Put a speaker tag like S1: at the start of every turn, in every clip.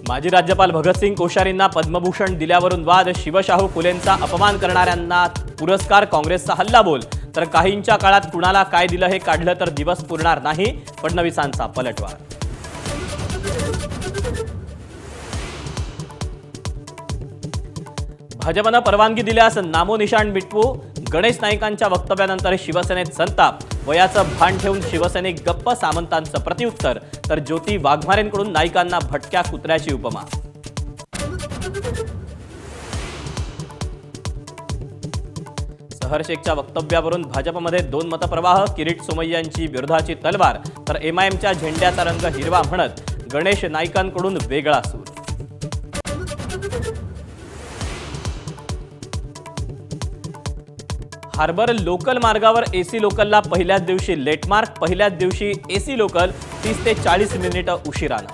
S1: माजी राज्यपाल भगतसिंग कोश्यारींना पद्मभूषण दिल्यावरून वाद। शिवशाहू फुलेंचा अपमान करणाऱ्यांना पुरस्कार, काँग्रेसचा हल्लाबोल। तर काहींच्या काळात कुणाला काय दिलं हे काढलं तर दिवस पुरणार नाही, फडणवीसांचा पलटवार। भाजपनं परवानगी दिल्यास नामोनिशाण मिटवू। गणेश नाईकांच्या वक्तव्यानंतर शिवसेनेत संताप। वयाचं भान ठेवून शिवसैनिक गप्प, सामंतांचं प्रत्युत्तर। तर ज्योती वाघमारेंकडून नाईकांना भटक्या कुत्र्याची उपमा। सहर शेखच्या वक्तव्यावरून भाजपमध्ये दोन मतप्रवाह। किरीट सोमय्यांची विरोधाची तलवार, तर एमआयएमच्या झेंड्याचा रंग हिरवा म्हणत गणेश नाईकांकडून वेगळा सूर। हार्बर लोकल मार्गावर एसी लोकलला पहिल्याच दिवशी लेटमार्क। पहिल्याच दिवशी एसी लोकल 30 ते 40 मिनिटं उशिरानं।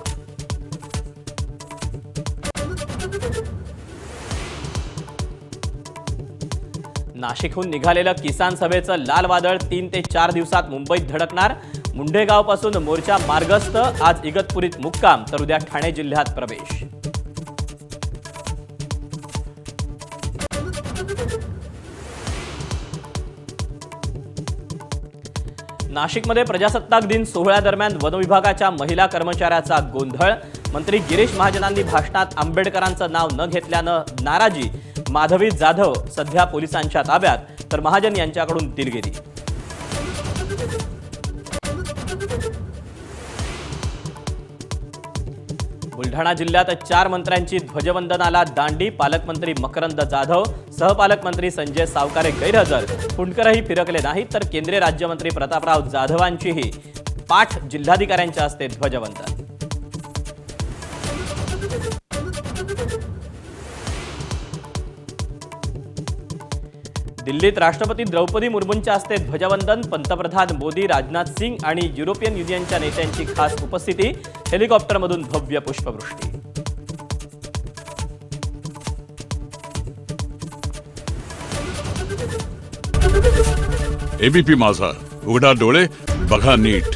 S1: नाशिकहून निघालेलं किसान सभेचं लाल वादळ 3 ते 4 दिवसात मुंबईत धडकणार। मुंढेगावपासून मोर्चा मार्गस्थ। आज इगतपुरीत मुक्काम, तर उद्या ठाणे जिल्ह्यात प्रवेश। नाशिकमध्ये प्रजासत्ताक दिन सोहळ्यादरम्यान वनविभागाच्या महिला कर्मचाऱ्याचा गोंधळ। मंत्री गिरीश महाजनांनी भाषणात आंबेडकरांचं नाव न घेतल्यानं नाराजी। माधवी जाधव सध्या पोलिसांच्या ताब्यात, तर महाजन यांच्याकडून दिलगिरी। बुलढाणा जिल्ह्यात 4 मंत्र्यांची ध्वजवंदनाला दांडी। पालकमंत्री मकरंद जाधव, सहपालकमंत्री संजय सावकारे गैरहजर। फुंडकरही फिरकले नाहीत, तर केंद्रीय राज्यमंत्री प्रतापराव जाधवांचीही पाठ जिल्हाधिकाऱ्यांच्या हस्ते ध्वजवंदन। दिल्लीत राष्ट्रपती द्रौपदी मुर्मूंच्या हस्ते ध्वजवंदन। पंतप्रधान मोदी, राजनाथ सिंग आणि युरोपियन युनियनच्या नेत्यांची खास उपस्थिती। हेलिकॉप्टरमधून भव्य पुष्पवृष्टी।
S2: एबीपी माझा, उघडा डोळे बघा नीट।